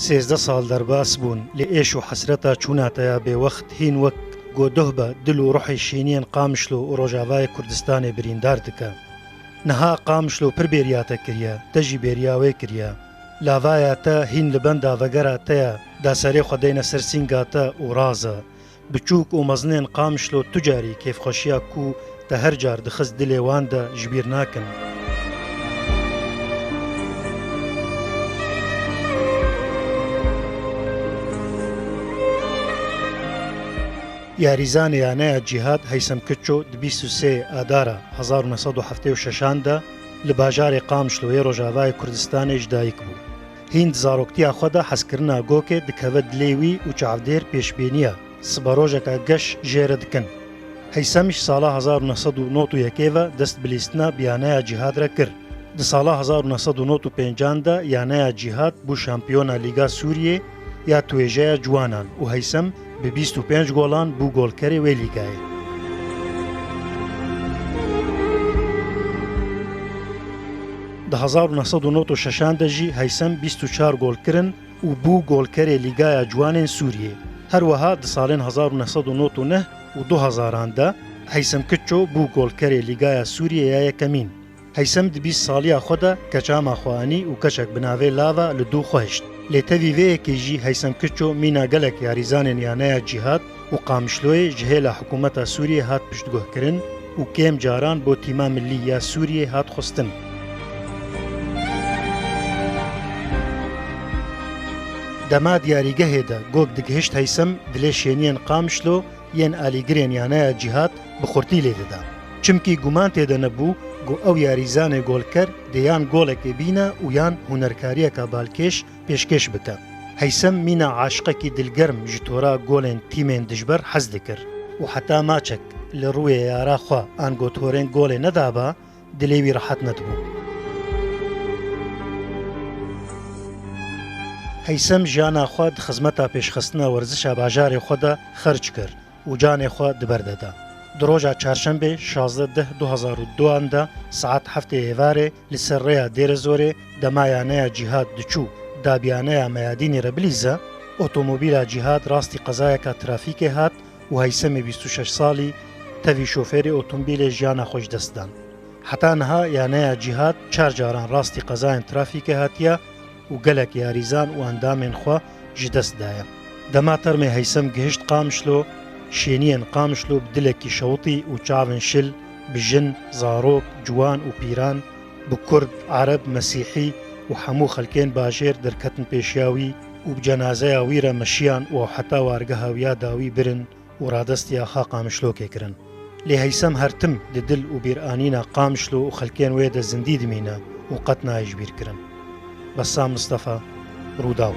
سێزدە ساڵ دەرباس بوون لە ئێش و حەسرەتا چووناتەیە بێوەخت هین وەک گۆدۆه بە دل و ڕوحی شینیان قامشلۆ و ڕۆژاوای کوردستانی بریندار دکە. نەها قامشلۆ پر بێریاتە کریە، تەژی بێریاوێ کریە. لاڤایاتە هین لە بەندا ڤەگەراتەیە، داسەرێ خودەینە سەرسینگاتە و ڕازە. بچووک و مەزنێن قامشلۆ توجاری کێفخۆشیە کو تە هەر جار دخست دلێواندا ژبیر ناکن. یاریزان یانەیە جیهاد هەیسەم کچۆ 23 ئادارە 1976دا لە باژارێ قامشلۆیە ڕۆژاوای کوردستانێش دایک بوو. هین زارۆکتیا خۆدا حەزکردنا گۆکێ دکەوە دلێوی و چاودێر پێشبێنیە سبەرۆژێکە گەش ژێرە دکن. هەیسەمیش ساڵا 1991ەوە دەست بلیستنا بیانەیە جیهادرە کرد. دی ساڵا 1995دا یانەیە جیهاد بوو شامپیۆنە لیگا سووریێ یا توێژەیە جوانان و هەیسەم بە 25 گۆڵان بوو گۆڵکەرێ وێ لیگایە. دی 1996دا ژی هەیسەم 24 گۆڵکردن و بوو گۆڵکەرێ لیگایە جوانên سووریێ. هەروەها دی ساڵên 1999 و 2000دا هەیسەم کچۆ بوو گۆڵکەرێ لیگایە سووریێ یا یەکەمین. هەیسەم دی 20 ساڵیا خۆدا کەچاما خوانی و کەچێک بناوێ لاڤە لە دوو خۆشت. لێ تەوی vêyekê هەیسەم کچۆ مîna gelek yarizanên yanaya cîhad û qamşloyê ji hêla hikûmeta Sûriyê hat piştgohkirin û kêm caran bo tîma millî ya Sûriyê hat xwestin. Dema diyarîgehê de gog digihişt heysem dilê şêniyên Qamişlo yên alîgirên yanaya cîhad bi xurtî lê dida. Çimkî guman têde nebû got ew yarîzanê golker dê yan golekê bîne û yan hunerkariyeka balkêş pêşkêş bike. Heysem mîna aşiqekî dilgerm ji tora golên tîmên dijber hez dikir û heta maçek li rûyê yara xwe an gothorên golê nedaba dilê wî rehet nedibû. Heysem jiyana xwe di xizmeta pêşxistina werzişa bajarê xwe de xerc kir û canê xwe diberdeda. Di roja çarşembê 16/10/2002 saet 7 êvarê li ser rêya Dêrezorê dema yaneya cîhad diçû dabiyaneya meyadînê re bilîze, otomobîla cîhad rastî qezayeka trafîkê hat û Heysemê 26 salî tevî şofêrê otomobîlê jiyana xwe ji dest dan. Heta niha yaneya cîhad 4 caran rastî qezayên trafîkê hatiye û gelek yarîzan û endamên xwe ji dest daye. Dema termê Heysem gihişt Qamişlo, şêniyên Qamişlo bi dilekî şewitî û çavên şil bi jin, zarok, ciwan û pîran, bi Kurd, Arab, Mesîhî û hemû xelkên bajêr derketin pêşiya wî û bi cenazeya wî re meşiyan û heta wargeha wî ya dawî birin û radestiya xa Qamişlokê kirin. Lê Heysem her tim di dil û bîranîna Qamişlo û xelkên wê de zindî dimîne û qet nayê ji bîr kirin. Bessam Mustafa, Rûdaw.